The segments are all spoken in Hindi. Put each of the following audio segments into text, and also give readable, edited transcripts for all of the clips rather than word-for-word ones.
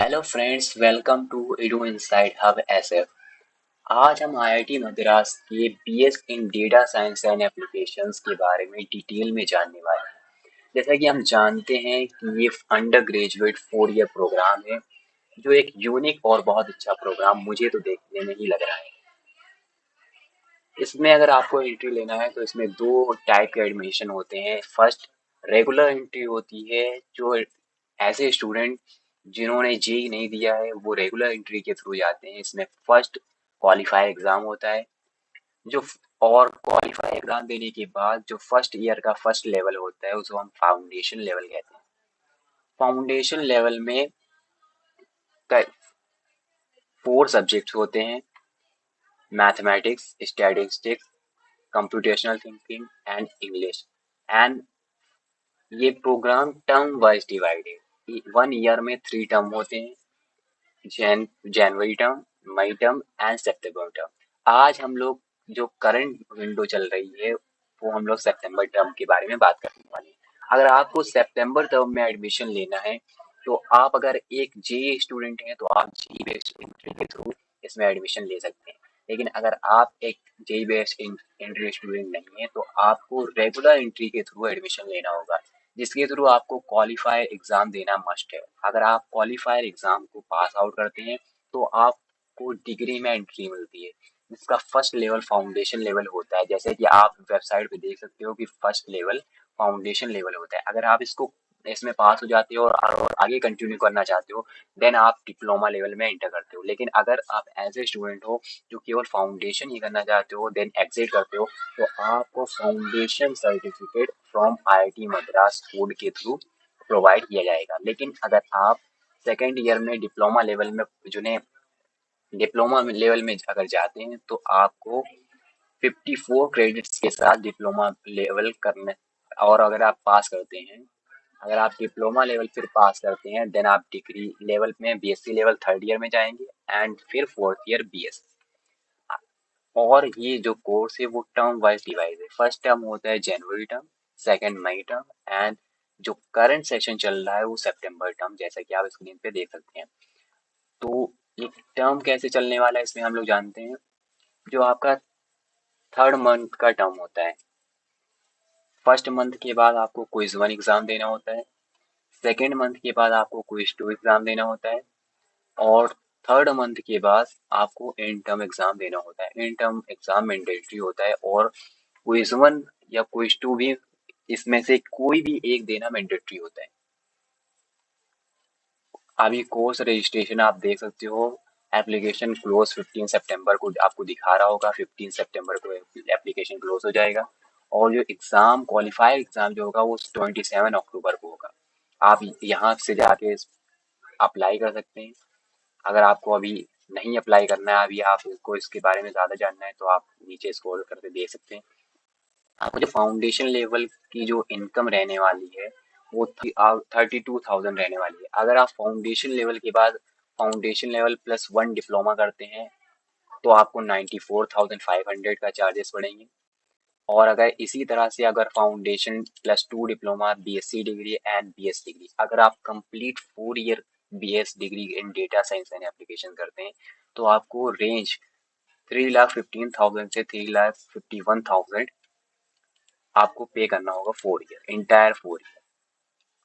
Hello friends, welcome to edu inside hub SF. आज हम आईआईटी मद्रास के BS in data science and applications के बारे में डिटेल में जानने वाले हैं। जैसा कि हम जानते हैं कि ये अंडर ग्रेजुएट 4 ईयर प्रोग्राम है, जो एक यूनिक और बहुत अच्छा प्रोग्राम मुझे तो देखने में ही लग रहा है। इसमें अगर आपको एंट्री लेना है तो इसमें दो टाइप के एडमिशन होते हैं। फर्स्ट, रेगुलर एंट्री होती है, जो ऐसे स्टूडेंट जिन्होंने जेई नहीं दिया है वो रेगुलर एंट्री के थ्रू जाते हैं। इसमें फर्स्ट क्वालिफायर एग्जाम होता है, जो और क्वालिफाई एग्जाम देने के बाद जो फर्स्ट ईयर का फर्स्ट लेवल होता है उसको हम फाउंडेशन लेवल कहते हैं। फाउंडेशन लेवल में 4 सब्जेक्ट्स होते हैं: mathematics, statistics, computational thinking and English. And ये प्रोग्राम टर्म वाइज डिवाइड है। 1 ईयर में 3 टर्म होते हैं: जनवरी टर्म, मई टर्म एंड सितंबर टर्म। आज हम लोग जो करंट विंडो चल रही है वो हम लोग सितंबर टर्म के बारे में बात करने वाले हैं। अगर आपको सितंबर टर्म में एडमिशन लेना है तो आप अगर एक जेई स्टूडेंट हैं तो आप जेई बेस्ड एंट्री के थ्रू इसमें एडमिशन ले सकते हैं। लेकिन अगर आप एक जेई बेस्ड एंट्री स्टूडेंट नहीं है तो आपको रेगुलर एंट्री के थ्रू एडमिशन लेना होगा, जिसके थ्रू आपको क्वालिफायर एग्जाम देना मस्ट है। अगर आप क्वालिफायर एग्जाम को पास आउट करते हैं तो आपको डिग्री में एंट्री मिलती है, जिसका फर्स्ट लेवल फाउंडेशन लेवल होता है। जैसे कि आप वेबसाइट पे देख सकते हो कि फर्स्ट लेवल फाउंडेशन लेवल होता है। अगर आप इसमें पास हो जाते हो और आगे कंटिन्यू करना चाहते हो देन आप डिप्लोमा लेवल में एंटर करते हो। लेकिन अगर आप एज ए स्टूडेंट हो जो केवल फाउंडेशन ही करना चाहते हो देन एग्जिट करते हो, तो आपको foundation certificate from IIT Madras code के थ्रू प्रोवाइड किया जाएगा। लेकिन अगर आप सेकेंड ईयर में डिप्लोमा लेवल में अगर जाते हैं तो आपको 54 क्रेडिट्स के साथ डिप्लोमा लेवल करने, और अगर आप डिप्लोमा लेवल फिर पास करते हैं देन आप डिग्री लेवल में बीएससी लेवल थर्ड ईयर में जाएंगे एंड फिर फोर्थ ईयर बीएस। और ये जो कोर्स है वो टर्म वाइज डिवाइड है। फर्स्ट टर्म होता है जनवरी टर्म, सेकंड मई टर्म एंड जो करंट सेशन चल रहा है वो सितंबर टर्म, जैसा कि आप स्क्रीन पे देख सकते हैं। तो ये टर्म कैसे चलने वाला है इसमें हम लोग जानते हैं। जो आपका थर्ड मंथ का टर्म होता है, फर्स्ट मंथ के बाद आपको क्विज 1 एग्जाम देना होता है, सेकेंड मंथ के बाद आपको क्विज 2 एग्जाम देना होता है और थर्ड मंथ के बाद आपको एंड टर्म एग्जाम देना होता है। एंड टर्म एग्जाम मैंडेटरी होता है और क्विज 1 या क्विज 2 भी, इसमें से कोई भी एक देना मैंडेटरी होता है। अभी कोर्स रजिस्ट्रेशन आप देख सकते हो, एप्लीकेशन क्लोज 15 सितंबर को आपको दिखा रहा होगा। 15 सितंबर को एप्लीकेशन क्लोज हो जाएगा और जो एग्जाम क्वालिफायर एग्जाम जो होगा वो 27 अक्टूबर को होगा। आप यहाँ से जाके अप्लाई कर सकते हैं। अगर आपको अभी नहीं अप्लाई करना है, अभी आपको इसके बारे में ज़्यादा जानना है तो आप नीचे स्क्रॉल करके देख सकते हैं। आपको जो फाउंडेशन लेवल की जो इनकम रहने वाली है वो 32,000 रहने वाली है। अगर आप फाउंडेशन लेवल के बाद फाउंडेशन लेवल +1 डिप्लोमा करते हैं तो आपको 94,500 का चार्जेस पड़ेंगे। और अगर इसी तरह से अगर foundation +2 diploma, BSc degree and BS degree, अगर आप complete 4 year BS degree in data science and application करते हैं तो आपको रेंज 3,15,000 से 3,51,000 आपको पे करना होगा 4 ईयर, इंटायर 4 ईयर।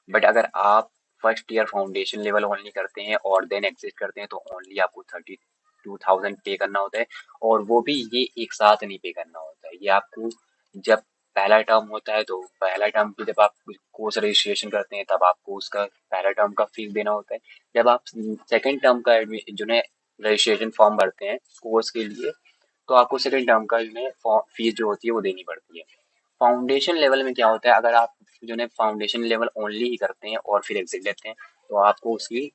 बट अगर आप first year foundation level only करते हैं और देन एग्जिट करते हैं तो ओनली आपको 32,000 पे करना होता है। और वो भी ये एक साथ नहीं पे करना होता है, ये आपको जब पहला टर्म होता है तो पहला टर्म की जब आप कोर्स रजिस्ट्रेशन करते हैं तब आपको उसका पहला टर्म का फीस देना होता है। जब आप सेकेंड टर्म का जो है रजिस्ट्रेशन फॉर्म भरते हैं कोर्स के लिए तो आपको सेकेंड टर्म का जो है फीस जो होती है वो देनी पड़ती है। फाउंडेशन लेवल में क्या होता है, अगर आप जो है फाउंडेशन लेवल ओनली ही करते हैं और फिर एग्जिट लेते हैं तो आपको उसकी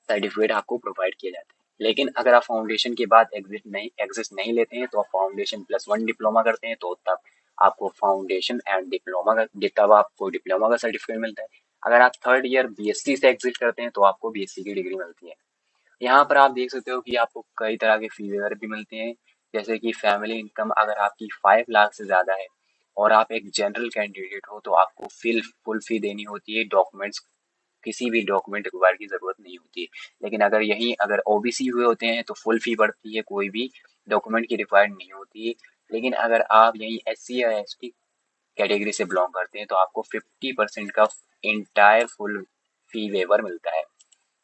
सर्टिफिकेट आपको प्रोवाइड किए जाते हैं। लेकिन अगर आप फाउंडेशन के बाद एग्जिट नहीं लेते हैं तो आप फाउंडेशन +1 डिप्लोमा करते हैं तो तब आपको फाउंडेशन एंड डिप्लोमा का तब आपको डिप्लोमा का सर्टिफिकेट मिलता है। अगर आप थर्ड ईयर बीएससी से एग्जिट करते हैं तो आपको बीएससी की डिग्री मिलती है। यहाँ पर आप देख सकते हो कि आपको कई तरह के फी वगैरह भी मिलते हैं, जैसे कि फैमिली इनकम अगर आपकी 5 लाख से ज़्यादा है और आप एक जनरल कैंडिडेट हो तो आपको फुल फी देनी होती है डॉक्यूमेंट्स किसी भी डॉक्यूमेंट रिक्वायर की जरूरत नहीं होती है। लेकिन अगर ओबीसी हुए होते हैं तो फुल फी पड़ती है, कोई भी डॉक्यूमेंट की रिक्वायर्ड नहीं होती है। लेकिन अगर आप यहीं SC या ST कैटेगरी से बिलोंग करते हैं तो आपको 50% का इंटायर फुल फी वेवर मिलता है।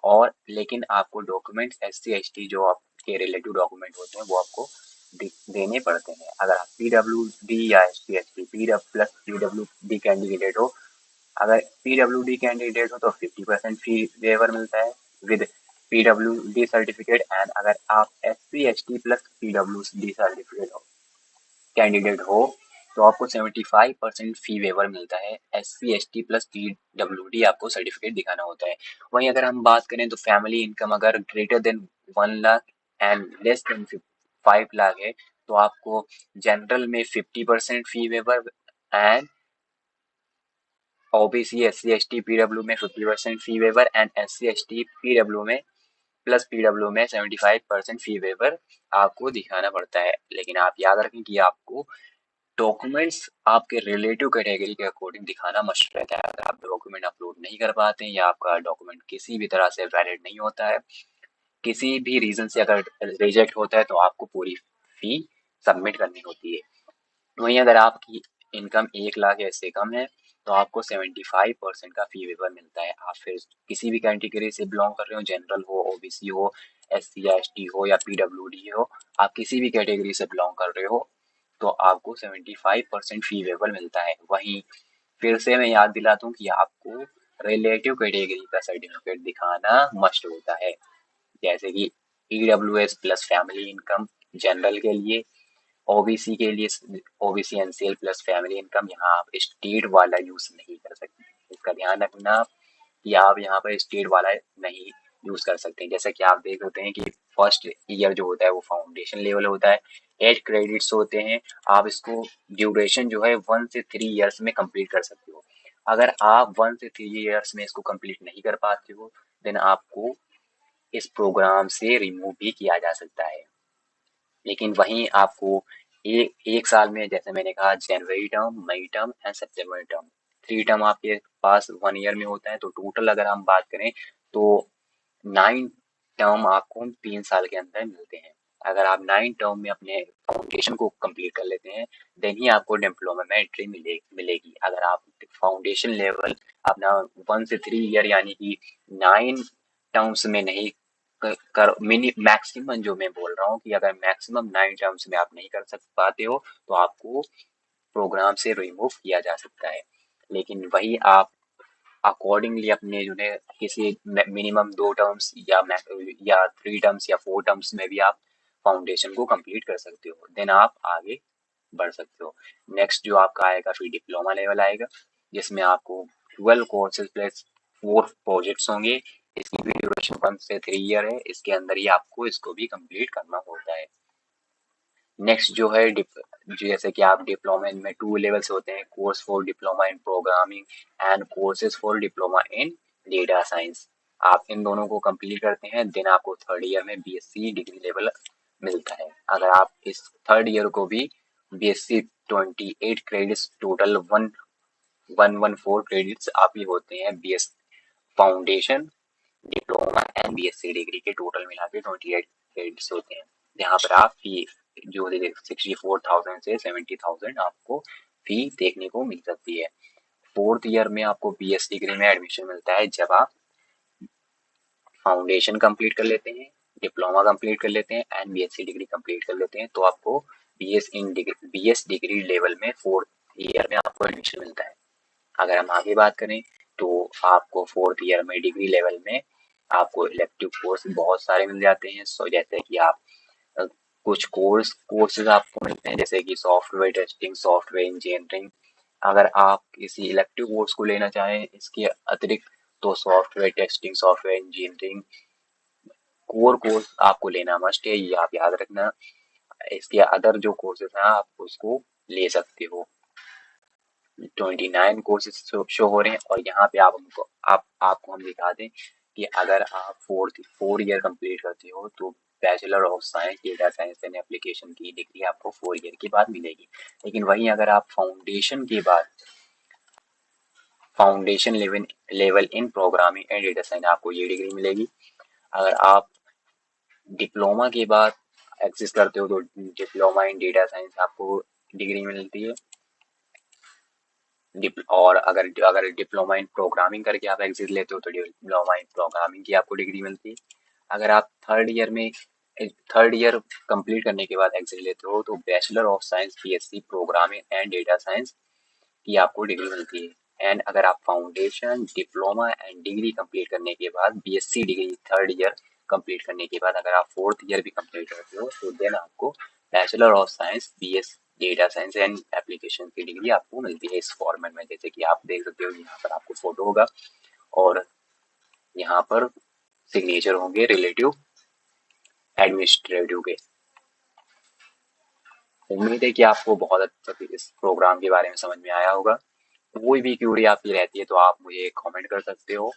और लेकिन आपको डॉक्यूमेंट्स SC ST जो आपके रिलेटिव डॉक्यूमेंट होते हैं वो आपको देने पड़ते हैं। अगर आप PWD या SC ST PWD कैंडिडेट हो, अगर PWD कैंडिडेट हो तो 50% फी वेवर मिलता है विद PWD सर्टिफिकेट। एंड अगर आप SC ST plus PWD certificate candidate हो तो आपको 75% फी वेवर मिलता है। SC ST प्लस PWD आपको सर्टिफिकेट दिखाना होता है। वहीं अगर हम बात करें तो फैमिली इनकम अगर greater than 1 lakh and less than 5 lakh है तो आपको जनरल में 50% fee waiver and OBC SC ST PW में 50% fee waiver and SC ST PW में प्लस PW में 75% फी वेवर आपको दिखाना पड़ता है। लेकिन आप याद रखें कि आपको डॉक्यूमेंट्स आपके रिलेटिव कैटेगरी के अकॉर्डिंग दिखाना मस्ट रहता है। अगर आप डॉक्यूमेंट अपलोड नहीं कर पाते हैं या आपका डॉक्यूमेंट किसी भी तरह से वैलिड नहीं होता है, किसी भी रीजन से अगर रिजेक्ट होता है तो आपको पूरी फी सबमिट करनी होती है। वहीं अगर आपकी इनकम 1 लाख या इससे कम है तो आपको 75% का फी वेवर मिलता है। आप फिर किसी भी कैटेगरी से बिलोंग कर रहे हो, जनरल हो, ओबीसी हो, SC या ST हो या PWD हो, आप किसी भी कैटेगरी से बिलोंग कर रहे हो तो आपको 75% फी वेवर मिलता है। वहीं फिर से मैं याद दिलाता हूँ कि आपको रिलेटिव कैटेगरी का सर्टिफिकेट दिखाना मस्ट होता है। जैसे कि EWS plus family income general के लिए, ओबीसी के लिए OBC NCL plus family income, यहाँ आप स्टेट वाला यूज नहीं कर सकते। इसका ध्यान रखना कि आप यहाँ पर स्टेट वाला नहीं यूज कर सकते। जैसे कि आप देख सकते हैं कि फर्स्ट ईयर जो होता है वो फाउंडेशन लेवल होता है, 8 क्रेडिट्स होते हैं। आप इसको ड्यूरेशन जो है 1 से 3 ईयर्स में कंप्लीट कर सकते हो। अगर आप 1 से 3 ईयर्स में इसको कंप्लीट नहीं कर पाते हो देन आपको इस प्रोग्राम से रिमूव भी किया जा सकता है। लेकिन वहीं आपको एक साल में, जैसे मैंने कहा, जनवरी टर्म, मई टर्म एंड सितंबर टर्म, 3 टर्म आपके पास 1 ईयर में होता है। तो टोटल अगर हम बात करें तो 9 टर्म आपको 3 साल के अंदर मिलते हैं। अगर आप 9 टर्म में अपने फाउंडेशन को कंप्लीट कर लेते हैं देन ही आपको डिप्लोमा में एंट्री मिलेगी। अगर आप फाउंडेशन लेवल अपना 1 से 3 ईयर यानी कि 9 टर्म्स में नहीं कर मिनी मैक्सिमम जो मैं बोल रहा हूँ कि अगर मैक्सिमम 9 टर्म्स में आप नहीं कर पाते हो तो आपको प्रोग्राम से रिमूव किया जा सकता है। लेकिन वही आप अकॉर्डिंगली अपने जो है किसी मिनिमम 2 टर्म्स या 3 टर्म्स या 4 टर्म्स में भी आप फाउंडेशन को कंप्लीट कर सकते हो, देन आप आगे बढ़ सकते हो। नेक्स्ट जो आपका आएगा फिर डिप्लोमा लेवल आएगा जिसमें आपको 12 कोर्सेज प्लस 4 प्रोजेक्ट्स होंगे। इसकी भी ड्यूरेशन 1 से 3 ईयर है। इसके अंदर ही आपको इसको भी कंप्लीट करना होता है। नेक्स्ट जो है जैसे कि आप डिप्लोमा में 2 लेवल्स होते हैं, course for diploma in programming and courses for diploma in data science. आप इन दोनों को कंप्लीट करते हैं देन आपको 3rd ईयर में BSc डिग्री लेवल मिलता है। अगर आप इस 3rd ईयर को भी BSc 28 क्रेडिट्स टोटल 114 क्रेडिट्स आपके होते हैं। BS foundation, diploma and BSc degree के टोटल मिला के 28 क्रेडिट्स होते हैं। यहाँ पर आप फी जो 64,000 से 70,000 आपको फी देखने को मिल सकती है। 4th ईयर में आपको BS डिग्री में एडमिशन मिलता है जब आप फाउंडेशन कंप्लीट कर लेते हैं, डिप्लोमा कंप्लीट कर लेते हैं एंड BSc डिग्री कंप्लीट कर लेते हैं तो आपको BS डिग्री लेवल में 4th ईयर में आपको एडमिशन मिलता है। अगर हम आगे बात करें तो आपको 4th ईयर में डिग्री लेवल में आपको इलेक्टिव कोर्स बहुत सारे मिल जाते हैं। सो जैसे कि आप कुछ कोर्सेज आपको मिलते हैं जैसे कि सॉफ्टवेयर टेस्टिंग, सॉफ्टवेयर इंजीनियरिंग। अगर आप किसी इलेक्टिव कोर्स को लेना चाहें इसके अतिरिक्त तो software testing, software engineering core course आपको लेना मस्ट है, ये आप याद रखना। इसके अदर जो कोर्सेज हैं आप उसको ले सकते हो। 29 कोर्सेज शो हो रहे हैं और यहाँ पे आपको हम दिखा दें कि अगर आप 4 ईयर कंप्लीट करते हो तो bachelor of science data science and application की डिग्री आपको 4 ईयर के बाद मिलेगी। लेकिन वहीं अगर आप फाउंडेशन के बाद foundation level in programming and data science, आपको ये डिग्री मिलेगी। अगर आप डिप्लोमा के बाद एक्सेस करते हो तो डिप्लोमा इन डेटा साइंस आपको डिग्री मिलती है। और अगर अगर डिप्लोमा इन प्रोग्रामिंग करके आप एग्जिट लेते हो तो डिप्लोमा इन प्रोग्रामिंग की आपको डिग्री मिलती है। अगर आप थर्ड ईयर कंप्लीट करने के बाद एग्जिट लेते हो तो bachelor of science BSc programming and data science की आपको डिग्री मिलती है। एंड अगर आप foundation diploma and degree complete करने के बाद BSc degree third year complete करने के बाद अगर आप फोर्थ ईयर भी कंप्लीट करते हो तो देन आपको bachelor of science BS data science and application की डिग्री आपको मिलती है इस फॉर्मेट में। जैसे कि आप देख सकते हो यहाँ पर आपको फोटो होगा और यहाँ पर सिग्नेचर होंगे रिलेटिव एडमिनिस्ट्रेटिव के। उम्मीद है कि आपको बहुत अच्छा इस प्रोग्राम के बारे में समझ में आया होगा। कोई भी क्यूरी आपकी रहती है तो आप मुझे कमेंट कर सकते हो।